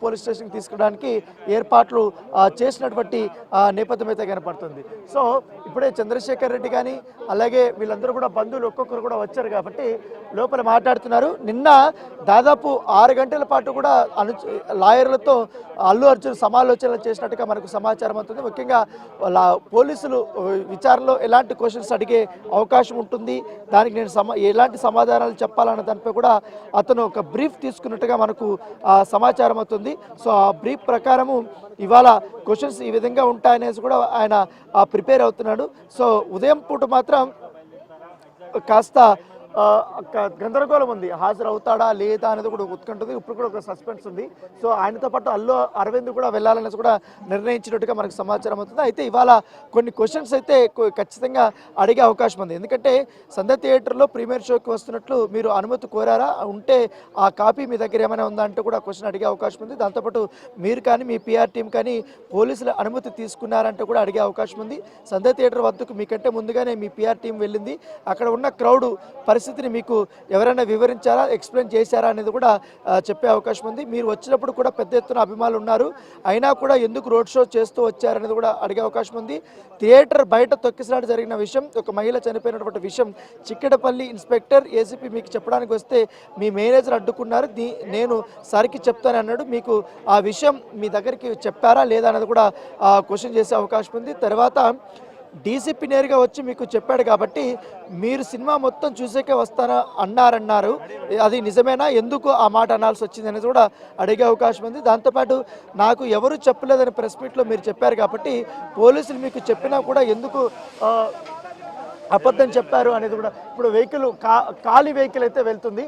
Police స్టేషన్కి తీసుకోవడానికి ఏర్పాట్లు చేసినటువంటి నేపథ్యం అయితే కనపడుతుంది. సో ఇప్పుడే చంద్రశేఖర్ రెడ్డి కానీ అలాగే వీళ్ళందరూ కూడా బంధువులు ఒక్కొక్కరు కూడా వచ్చారు కాబట్టి లోపల మాట్లాడుతున్నారు. నిన్న దాదాపు 6 గంటల పాటు కూడా లాయర్లతో అల్లు అర్జున్ సమాలోచనలు చేసినట్టుగా మనకు సమాచారం అవుతుంది. ముఖ్యంగా పోలీసులు విచారణలో ఎలాంటి క్వశ్చన్స్ అడిగే అవకాశం ఉంటుంది, దానికి నేను ఎలాంటి సమాధానాలు చెప్పాలన్న దానిపై కూడా అతను ఒక బ్రీఫ్ తీసుకున్నట్టుగా మనకు సమాచారం అవుతుంది. సో ఆ బ్రీఫ్ ప్రకారము ఇవాళ క్వశ్చన్స్ ఈ విధంగా ఉంటాయనేసి కూడా ఆయన ప్రిపేర్ అవుతున్నాడు. సో ఉదయం పూట మాత్రం కాస్త గందరగోళం ఉంది, హాజరవుతాడా లేదా అనేది కూడా ఉత్కంఠఉంది. ఇప్పుడు కూడా ఒక సస్పెన్స్ ఉంది. సో ఆయనతో పాటు అల్లు అరవింద్ కూడా వెళ్ళాలనేసి కూడా నిర్ణయించినట్టుగా మనకు సమాచారం అవుతుంది. అయితే ఇవాళ కొన్ని క్వశ్చన్స్ అయితే ఖచ్చితంగా అడిగే అవకాశం ఉంది. ఎందుకంటే సంధ్య థియేటర్లో ప్రీమియర్ షోకి వస్తున్నట్లు మీరు అనుమతి కోరారా, ఉంటే ఆ కాపీ మీ దగ్గర ఏమైనా ఉందా అంటూ కూడా క్వశ్చన్ అడిగే అవకాశం ఉంది. దాంతోపాటు మీరు కానీ మీ పిఆర్ టీం కానీ పోలీసుల అనుమతి తీసుకున్నారంటూ కూడా అడిగే అవకాశం ఉంది. సంధ్య థియేటర్ వద్దకు మీకంటే ముందుగానే మీ పిఆర్ టీం వెళ్ళింది. అక్కడ ఉన్న క్రౌడ్ పరిస్థితిని మీకు ఎవరైనా వివరించారా, ఎక్స్ప్లెయిన్ చేశారా అనేది కూడా చెప్పే అవకాశం ఉంది. మీరు వచ్చినప్పుడు కూడా పెద్ద ఎత్తున అభిమానులు ఉన్నారు, అయినా కూడా ఎందుకు రోడ్ షో చేస్తూ వచ్చారనేది కూడా అడిగే అవకాశం ఉంది. థియేటర్ బయట తొక్కిసలాట జరిగిన విషయం, ఒక మహిళ చనిపోయినటువంటి విషయం చిక్కడపల్లి ఇన్స్పెక్టర్ ఏసీపీ మీకు చెప్పడానికి వస్తే మీ మేనేజర్ అడ్డుకున్నారు, నేను సార్కి చెప్తానన్నాడు, మీకు ఆ విషయం మీ దగ్గరికి చెప్పారా లేదా అనేది కూడా క్వశ్చన్ చేసే అవకాశం ఉంది. తర్వాత డీసీపీ నేరుగా వచ్చి మీకు చెప్పాడు కాబట్టి మీరు సినిమా మొత్తం చూసేకే వస్తారా అన్నారు, అది నిజమేనా, ఎందుకు ఆ మాట అనాల్సి వచ్చింది అనేది కూడా అడిగే అవకాశం ఉంది. దాంతోపాటు నాకు ఎవరు చెప్పలేదని ప్రెస్ మీట్లో మీరు చెప్పారు కాబట్టి పోలీసులు మీకు చెప్పినా కూడా ఎందుకు అబద్ధం చెప్పారు అనేది కూడా. ఇప్పుడు వెహికల్ ఖాళీ వెహికల్ అయితే వెళ్తుంది,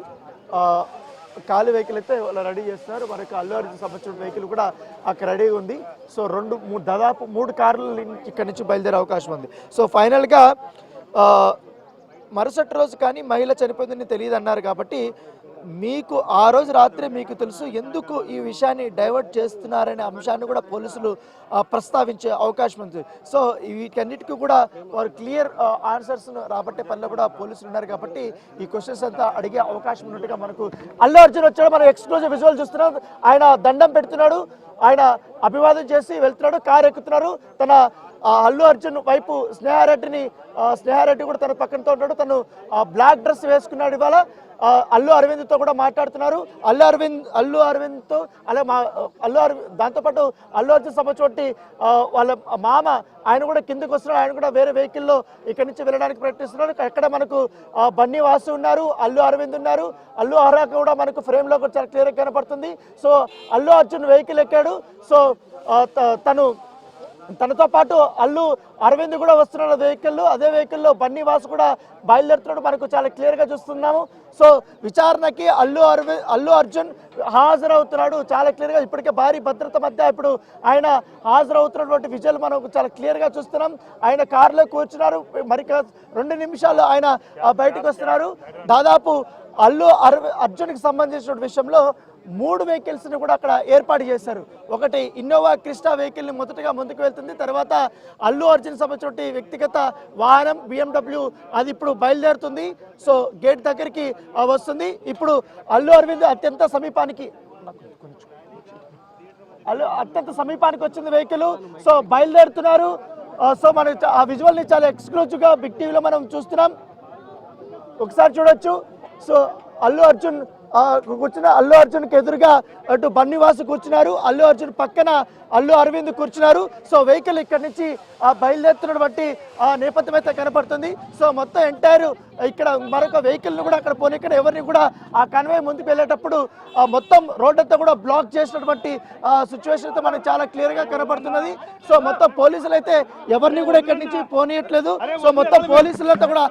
ఖాళీ వెహికల్ అయితే వాళ్ళు రెడీ చేస్తున్నారు. మనకు అల్లు అర్జున్ సంబంధించిన వెహికల్ కూడా అక్కడ రెడీగా ఉంది. సో దాదాపు 3 కార్లు ఇక్కడి నుంచి బయలుదేరే అవకాశం ఉంది. సో ఫైనల్గా మరుసటి రోజు కానీ మహిళ చనిపోయిందని తెలియదు అన్నారు కాబట్టి మీకు ఆ రోజు రాత్రి మీకు తెలుసు, ఎందుకు ఈ విషయాన్ని డైవర్ట్ చేస్తున్నారనే అంశాన్ని కూడా పోలీసులు ప్రస్తావించే అవకాశం ఉంది. సో వీటన్నిటికీ కూడా వారు క్లియర్ ఆన్సర్స్ను రాబట్టే పనిలో కూడా పోలీసులు ఉన్నారు కాబట్టి ఈ క్వశ్చన్స్ అంతా అడిగే అవకాశం ఉన్నట్టుగా మనకు అల్లు అర్జున్ వచ్చాడు. మనం ఎక్స్క్లూజివ్ విజువల్ చూస్తున్నాం. ఆయన దండం పెడుతున్నాడు, ఆయన అభివాదం చేసి వెళ్తున్నాడు, కారు ఎక్కుతున్నారు. తన అల్లు అర్జున్ వైపు స్నేహారెడ్డి కూడా తన పక్కనతో ఉంటాడు. తను బ్లాక్ డ్రెస్ వేసుకున్నాడు. ఇవాళ అల్లు అరవింద్తో కూడా మాట్లాడుతున్నారు. అల్లు అరవింద్తో దాంతోపాటు అల్లు అర్జున్ సంబంధించి వాళ్ళ మామ ఆయన కూడా కిందకు వస్తున్నాడు. ఆయన కూడా వేరే వెహికల్లో ఇక్కడి నుంచి వెళ్ళడానికి ప్రయత్నిస్తున్నాడు. ఎక్కడ మనకు బన్నీ వాసు ఉన్నారు, అల్లు అరవింద్ ఉన్నారు, అల్లు అర్హ కూడా మనకు ఫ్రేమ్లో కూడా చాలా క్లియర్గా కనపడుతుంది. సో అల్లు అర్జున్ వెహికల్ ఎక్కాడు. సో తనతో పాటు అల్లు అరవింద్ కూడా వస్తున్నాడు వెహికల్లో. అదే వెహికల్లో బన్నీ వాసు కూడా బయలుదేరుతున్నాడు, మనకు చాలా క్లియర్గా చూస్తున్నాము. సో విచారణకి అల్లు అర్జున్ హాజరవుతున్నాడు చాలా క్లియర్గా. ఇప్పటికే భారీ భద్రత మధ్య ఇప్పుడు ఆయన హాజరవుతున్నటువంటి విజువల్ మనం చాలా క్లియర్గా చూస్తున్నాం. ఆయన కారులో కూర్చున్నారు, మరి 2 నిమిషాలు ఆయన బయటకు వస్తున్నారు. దాదాపు అర్జున్కి సంబంధించిన విషయంలో 3 వెహికల్స్ని కూడా అక్కడ ఏర్పాటు చేశారు. ఒకటి ఇన్నోవా క్రిస్టా వెహికల్ని మొదటగా ముందుకు వెళ్తుంది. తర్వాత అల్లు అర్జున్ సంబంధించిన వ్యక్తిగత వాహనం BMW అది ఇప్పుడు బయలుదేరుతుంది. సో గేట్ దగ్గరికి వస్తుంది. ఇప్పుడు అల్లు అరవింద్ అత్యంత సమీపానికి వచ్చింది వెహికల్. సో బయలుదేరుతున్నారు. సో మనం ఆ విజువల్ని చాలా ఎక్స్క్లూజివ్గా బిగ్ టీవీలో మనం చూస్తున్నాం, ఒకసారి చూడొచ్చు. సో అల్లు అర్జున్కి ఎదురుగా అటు బన్నీవాసు కూర్చున్నారు, అల్లు అర్జున్ పక్కన అల్లు అరవింద్ కూర్చున్నారు. సో వెహికల్ ఇక్కడి నుంచి బయలుదేరుతున్నటువంటి నేపథ్యం అయితే కనపడుతుంది. సో మొత్తం ఎంటైర్ ఇక్కడ మరొక వెహికల్ని కూడా అక్కడ పోనీక్కడ ఎవరిని కూడా ఆ కన్వే ముందుకు వెళ్ళేటప్పుడు మొత్తం రోడ్ అంతా కూడా బ్లాక్ చేసినటువంటి సిచ్యువేషన్ అయితే మనకు చాలా క్లియర్గా కనపడుతున్నది. సో మొత్తం పోలీసులు అయితే ఎవరిని కూడా ఇక్కడి నుంచి పోనీయట్లేదు. సో మొత్తం పోలీసులంతా కూడా